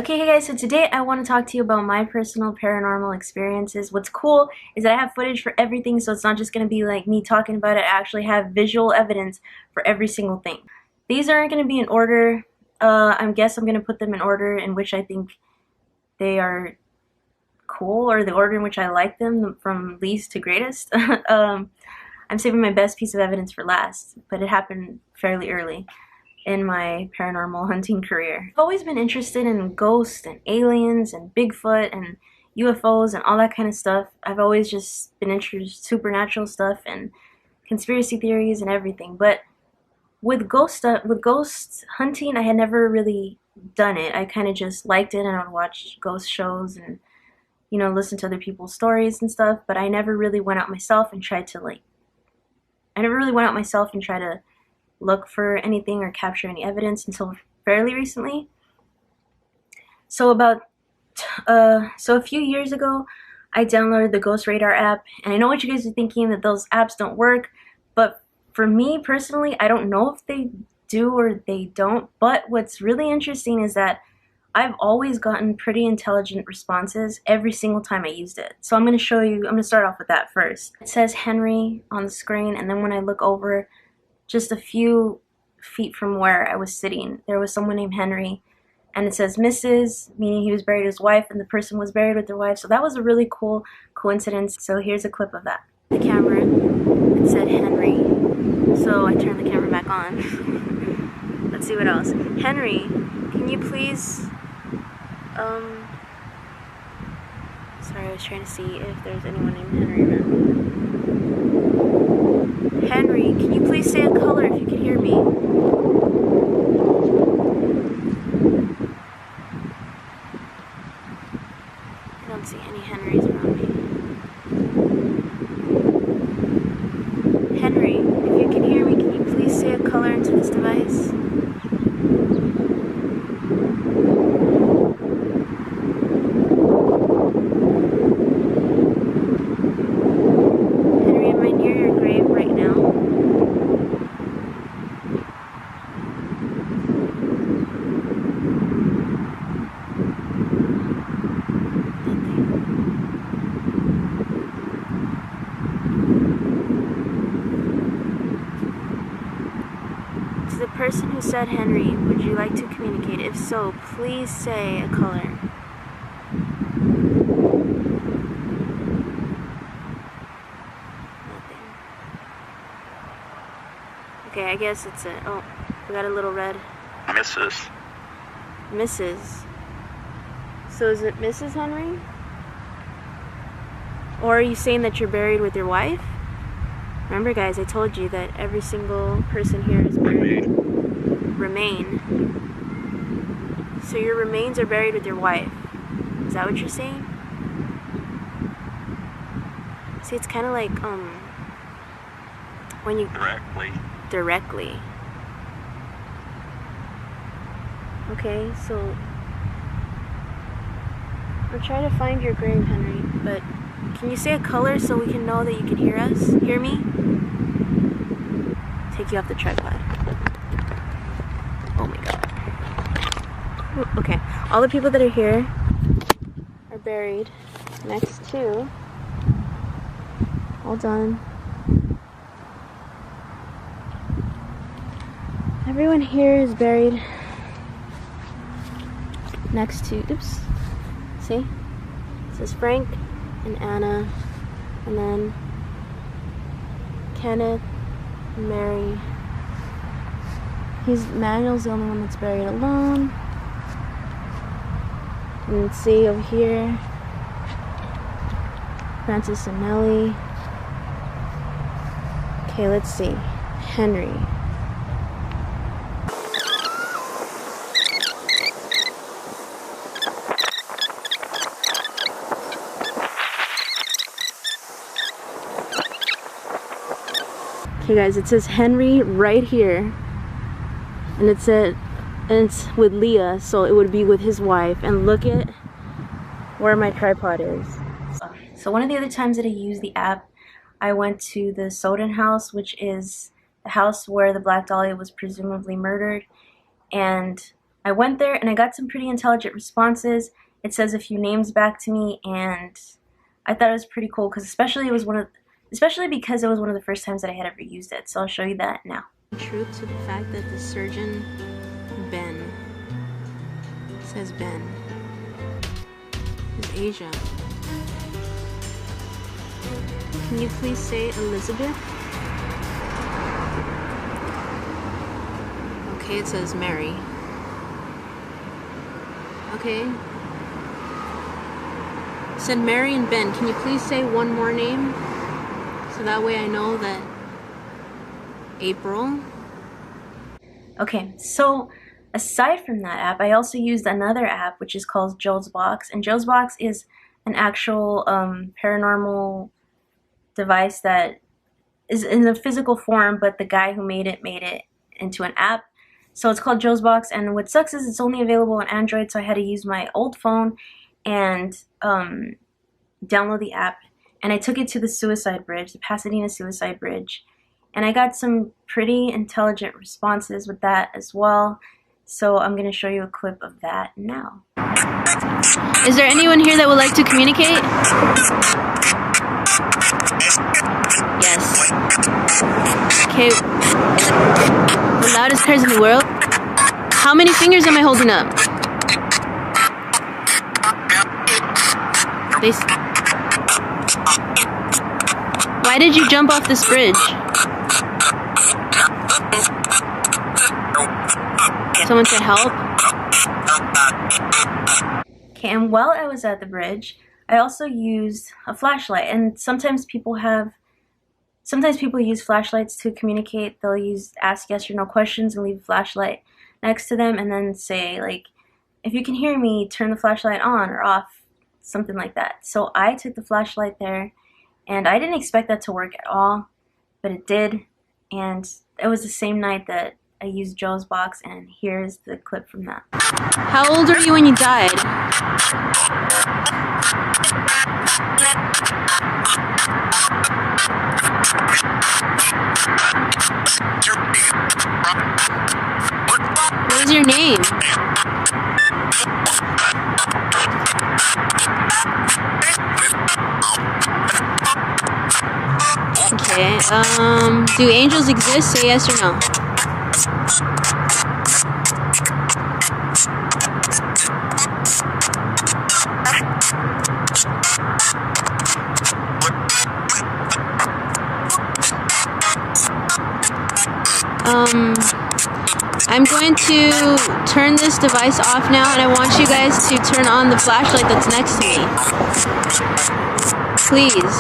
Okay, hey guys, so today I want to talk to you about my personal paranormal experiences. What's cool is that I have footage for everything, so it's not just going to be like me talking about it. I actually have visual evidence for every single thing. These aren't going to be in order. I guess I'm going to put them in order in which I think they are cool, or the order in which I like them, from least to greatest. I'm saving my best piece of evidence for last, but it happened fairly early in my paranormal hunting career. I've always been interested in ghosts and aliens and Bigfoot and UFOs and all that kind of stuff. I've always just been interested in supernatural stuff and conspiracy theories and everything. But with ghost hunting, I had never really done it. I kind of just liked it, and I would watch ghost shows and listen to other people's stories and stuff. But I never really went out myself and tried to look for anything or capture any evidence until fairly recently. So a few years ago, I downloaded the Ghost Radar app, and I know what you guys are thinking, that those apps don't work, but for me personally, I don't know if they do or they don't. But what's really interesting is that I've always gotten pretty intelligent responses every single time I used it. So I'm going to start off with that first. It says Henry on the screen, and then when I look over just a few feet from where I was sitting, there was someone named Henry, and it says Mrs., meaning he was buried with his wife, and the person was buried with their wife. So that was a really cool coincidence. So here's a clip of that. The camera, it said Henry, so I turned the camera back on. Let's see what else. Henry, can you please, sorry, I was trying to see if there's anyone named Henry around. Henry, can you please say a color if you can hear me? I don't see any Henrys around me. Henry, if you can hear me, can you please say a color into this device? Henry, am I near your grave right now? To the person who said Henry, would you like to communicate? If so, please say a color. Nothing. Okay, I guess it's a... oh, we got a little red. Mrs. Mrs. So is it Mrs. Henry? Or are you saying that you're buried with your wife? Remember guys, I told you that every single person here is buried. Remain. So your remains are buried with your wife. Is that what you're saying? See, it's kind of like, when you... Directly. Okay, so... I'll try to find your grave, Henry, but... can you say a color so we can know that you can hear us? Hear me? Take you off the tripod. Oh my god. Okay, all the people that are here are buried next to... hold on. Everyone here is buried next to... oops. See? It says Frank and Anna, and then Kenneth, and Mary. Manuel's the only one that's buried alone. And let's see over here, Francis and Nellie. Okay, let's see. Henry. Okay guys, it says Henry right here, and it's with Leah, so it would be with his wife. And look at where my tripod is. So one of the other times that I used the app, I went to the Soden house, which is the house where the Black Dahlia was presumably murdered, and I went there and I got some pretty intelligent responses. It says a few names back to me, and I thought it was pretty cool because especially because it was one of the first times that I had ever used it. So I'll show you that now. Truth to the fact that the surgeon Ben says Ben is Asia. Can you please say Elizabeth? Okay, it says Mary. Okay. It said Mary and Ben. Can you please say one more name? So that way I know that April. Okay, so aside from that app, I also used another app which is called Joe's Box. And Joe's Box is an actual paranormal device that is in a physical form, but the guy who made it into an app. So it's called Joe's Box, and what sucks is it's only available on Android, so I had to use my old phone and download the app. And I took it to the suicide bridge, the Pasadena suicide bridge, and I got some pretty intelligent responses with that as well. So I'm going to show you a clip of that now. Is there anyone here that would like to communicate? Yes. Okay. The loudest cars in the world. How many fingers am I holding up? Why did you jump off this bridge? Someone said help. Okay, and while I was at the bridge, I also used a flashlight. And sometimes people use flashlights to communicate. They'll ask yes or no questions and leave a flashlight next to them and then say, like, if you can hear me, turn the flashlight on or off, something like that. So I took the flashlight there, and I didn't expect that to work at all, but it did. And it was the same night that I used Joe's Box, and here's the clip from that. How old were you when you died? What was your name? Okay, do angels exist? Say yes or no. I'm going to turn this device off now, and I want you guys to turn on the flashlight that's next to me. Please.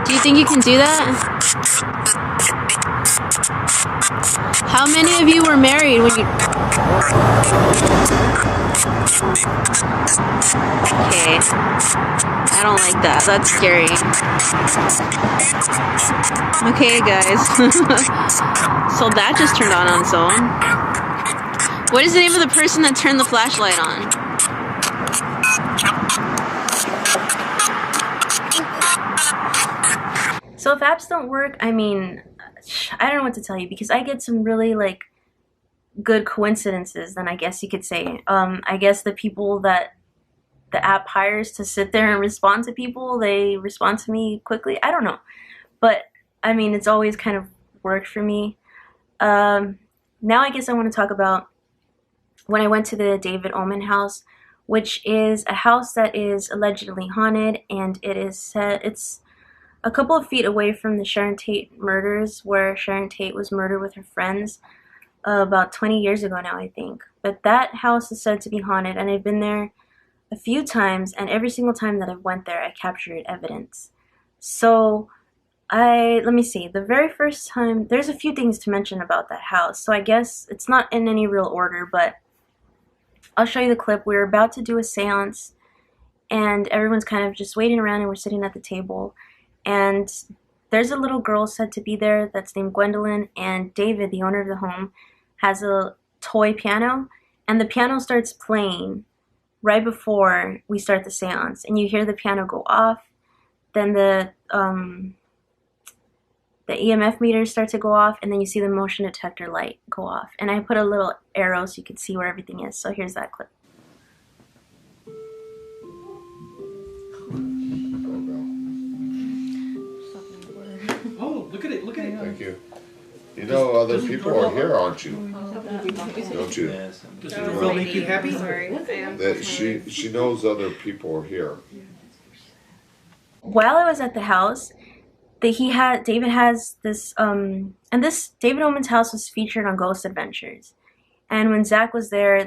Do you think you can do that? How many of you were married when you... Okay. I don't like that. That's scary. Okay, guys. So that just turned on its own. What is the name of the person that turned the flashlight on? So if apps don't work, I mean, I don't know what to tell you, because I get some really, like, good coincidences, then I guess you could say. I guess the people that the app hires to sit there and respond to people, they respond to me quickly. I don't know. But, I mean, it's always kind of worked for me. Now I guess I want to talk about when I went to the David Omen house, which is a house that is allegedly haunted, and it's a couple of feet away from the Sharon Tate murders, where Sharon Tate was murdered with her friends about 20 years ago now, I think. But that house is said to be haunted, and I've been there a few times, and every single time that I went there, I captured evidence. So let me see, the very first time, there's a few things to mention about that house. So I guess it's not in any real order, but I'll show you the clip. We were about to do a seance, and everyone's kind of just waiting around, and we're sitting at the table. And there's a little girl said to be there that's named Gwendolyn, and David, the owner of the home, has a toy piano, and the piano starts playing right before we start the seance, and you hear the piano go off. Then the the EMF meters start to go off, and then you see the motion detector light go off. And I put a little arrow so you can see where everything is. So here's that clip. Oh, look at it, look at it. Thank you. You know other people are here, aren't you? Don't you? Does the doorbell make you happy? That she knows other people are here. While I was at the house, David has this, and this David Oman's house was featured on Ghost Adventures. And when Zach was there,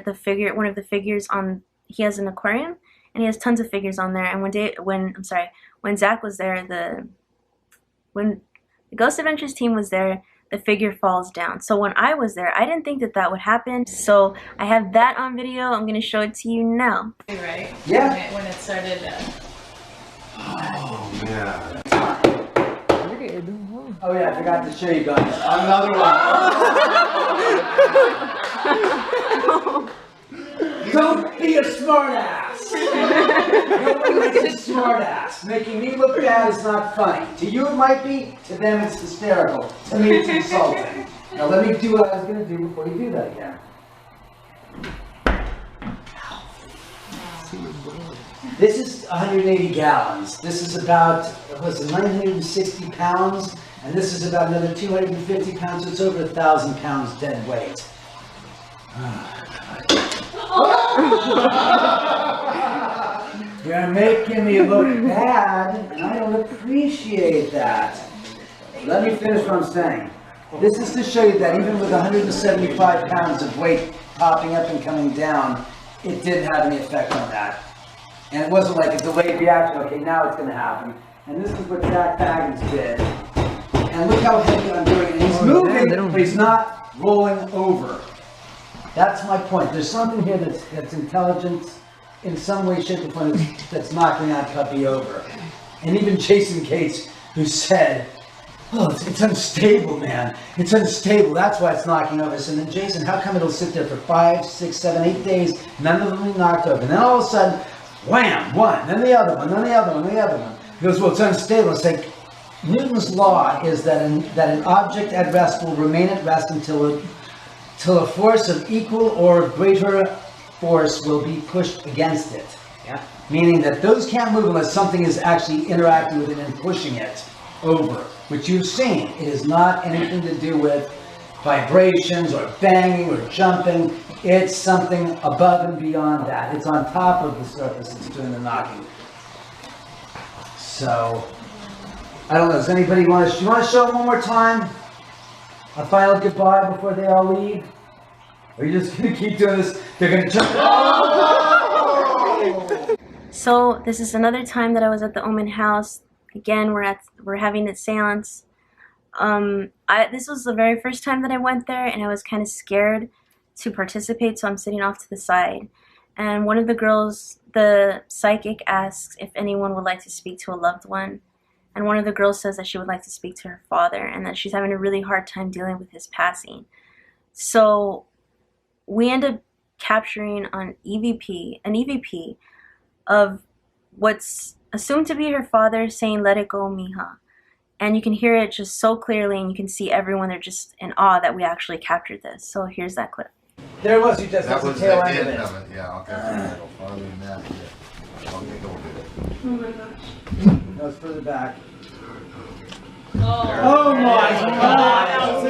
one of the figures he has an aquarium, and he has tons of figures on there. And when Zach was there, when the Ghost Adventures team was there, the figure falls down. So when I was there, I didn't think that would happen. So I have that on video. I'm gonna show it to you now. Right? Yeah. When it started. Oh man. Oh yeah, I forgot to show you guys. Another one. Don't be a smartass. Nobody likes a smartass. Making me look bad is not funny. To you it might be, to them it's hysterical. To me it's insulting. Now let me do what I was going to do before you do that again. This is 180 gallons. This is about, what's it, 960 pounds. And this is about another 250 pounds. So it's over 1,000 pounds dead weight. You're making me look bad, and I don't appreciate that. Let me finish what I'm saying. This is to show you that even with 175 pounds of weight popping up and coming down, it didn't have any effect on that. And it wasn't like a delayed reaction, okay, now it's going to happen. And this is what Zach Baggins did. And look how heavy I'm doing. And he's moving, but he's not rolling over. That's my point. There's something here that's intelligent in some way, shape, or form that's knocking that puppy over. And even Jason Gates, who said, oh, it's unstable, man. It's unstable. That's why it's knocking over. So then, Jason, how come it'll sit there for 5, 6, 7, 8 days, none of them will be knocked over? And then all of a sudden, wham, one, then the other one, then the other one, the other one. He goes, well, it's unstable. It's like Newton's law is that an object at rest will remain at rest until a force of equal or greater force will be pushed against it. Yeah. Meaning that those can't move unless something is actually interacting with it and pushing it over, which you've seen. It is not anything to do with vibrations or banging or jumping. It's something above and beyond that. It's on top of the surface that's doing the knocking. So, I don't know, does anybody you want to show it one more time? A final goodbye before they all leave? Or are you just going to keep doing this? They're going to jump. So this is another time that I was at the Omen house. Again, we're having a seance. This was the very first time that I went there, and I was kind of scared to participate, so I'm sitting off to the side. And one of the girls, the psychic, asks if anyone would like to speak to a loved one. And one of the girls says that she would like to speak to her father and that she's having a really hard time dealing with his passing. So we end up capturing an EVP of what's assumed to be her father saying, "Let it go, mija." And you can hear it just so clearly, and you can see everyone, they're just in awe that we actually captured this. So here's that clip. There was, you just That the was tail the end end of it. of it. Yeah, okay. Farther than that, yeah. Okay, don't do it. Oh my gosh. No, it's further back. Oh, Oh my God! Oh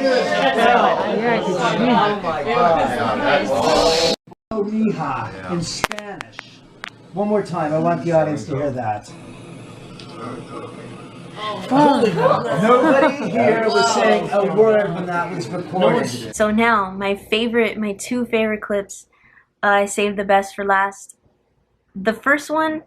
my God! Oh, mija in Spanish. One more time. I want the audience to hear that. Nobody here was saying a word when that was recorded. So now, my two favorite clips, I saved the best for last. The first one,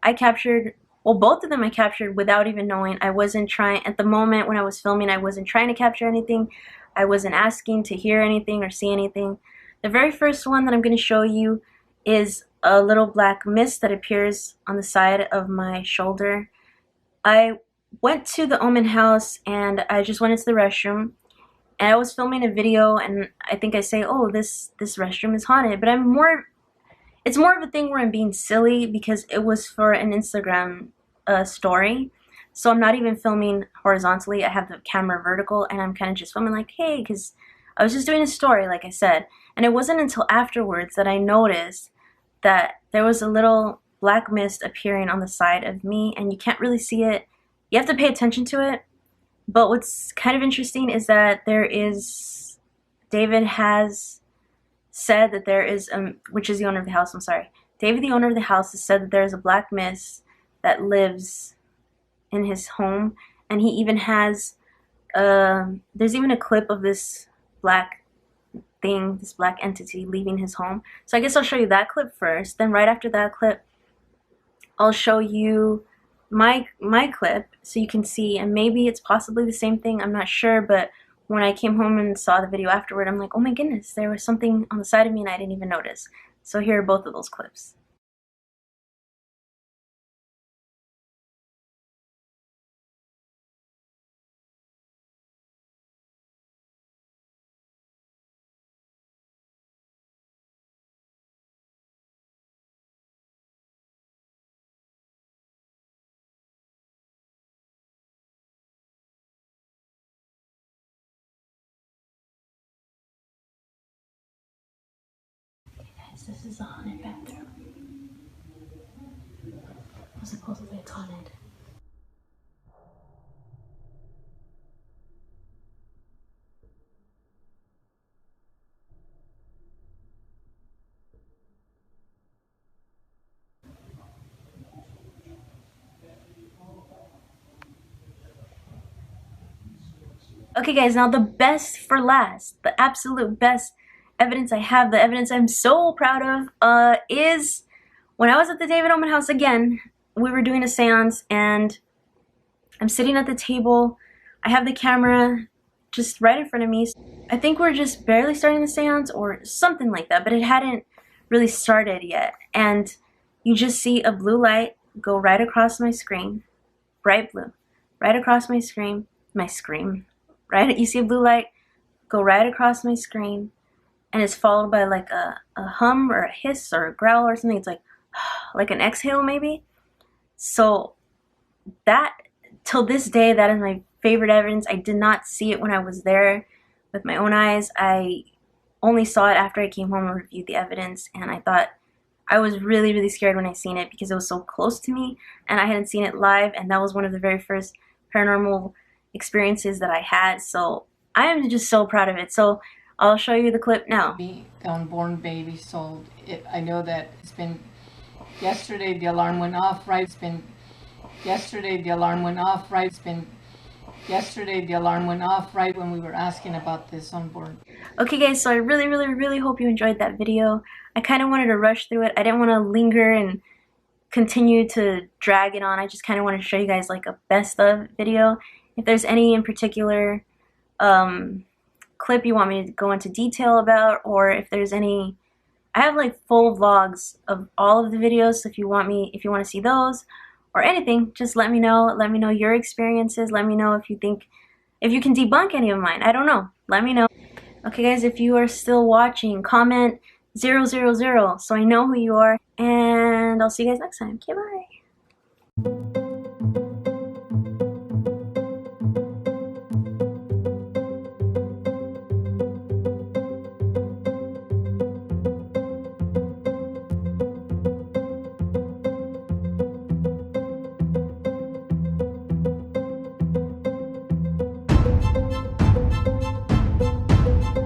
I captured, well, both of them I captured without even knowing. I wasn't trying, at the moment when I was filming, I wasn't trying to capture anything. I wasn't asking to hear anything or see anything. The very first one that I'm going to show you is a little black mist that appears on the side of my shoulder. I went to the Omen house and I just went into the restroom, and I was filming a video, and I think I say, oh, this restroom is haunted, but it's more of a thing where I'm being silly because it was for an Instagram story. So I'm not even filming horizontally. I have the camera vertical, and I'm kind of just filming like, hey, because I was just doing a story, like I said. And it wasn't until afterwards that I noticed that there was a little black mist appearing on the side of me, and you can't really see it. You have to pay attention to it. But what's kind of interesting is that David has said that there is, which is the owner of the house, I'm sorry. David, the owner of the house, has said that there is a black mist that lives in his home, and he even has, there's even a clip of this black thing, this black entity leaving his home. So I guess I'll show you that clip first, then right after that clip, I'll show you my clip so you can see, and maybe it's possibly the same thing, I'm not sure, but when I came home and saw the video afterward, I'm like, oh my goodness, there was something on the side of me and I didn't even notice. So here are both of those clips. This is a haunted bathroom. Well, supposedly it's haunted. Okay guys, now the best for last, the absolute best evidence I have, the evidence I'm so proud of, is when I was at the David Oman house again, we were doing a seance and I'm sitting at the table. I have the camera just right in front of me. I think we're just barely starting the seance or something like that, but it hadn't really started yet. And you just see a blue light go right across my screen, bright blue, right across my screen, right? You see a blue light go right across my screen, and it's followed by like a hum or a hiss or a growl or something. It's like an exhale maybe. So that, till this day, that is my favorite evidence. I did not see it when I was there with my own eyes. I only saw it after I came home and reviewed the evidence, and I thought, I was really, really scared when I seen it because it was so close to me and I hadn't seen it live, and that was one of the very first paranormal experiences that I had. So I am just so proud of it. So I'll show you the clip now. The unborn baby, so I know that it's been, yesterday the alarm went off, right? It's been, yesterday the alarm went off, right? It's been, yesterday the alarm went off, right, when we were asking about this unborn. Okay guys, so I really, really, really hope you enjoyed that video. I kind of wanted to rush through it. I didn't want to linger and continue to drag it on. I just kind of wanted to show you guys like a best of video. If there's any in particular clip you want me to go into detail about, or if there's any, I have like full vlogs of all of the videos, so if you want to see those or anything, just let me know. Let me know your experiences. Let me know if you think, if you can debunk any of mine. I don't know. Let me know. Okay guys, if you are still watching, comment 000 so I know who you are, and I'll see you guys next time. Okay, bye.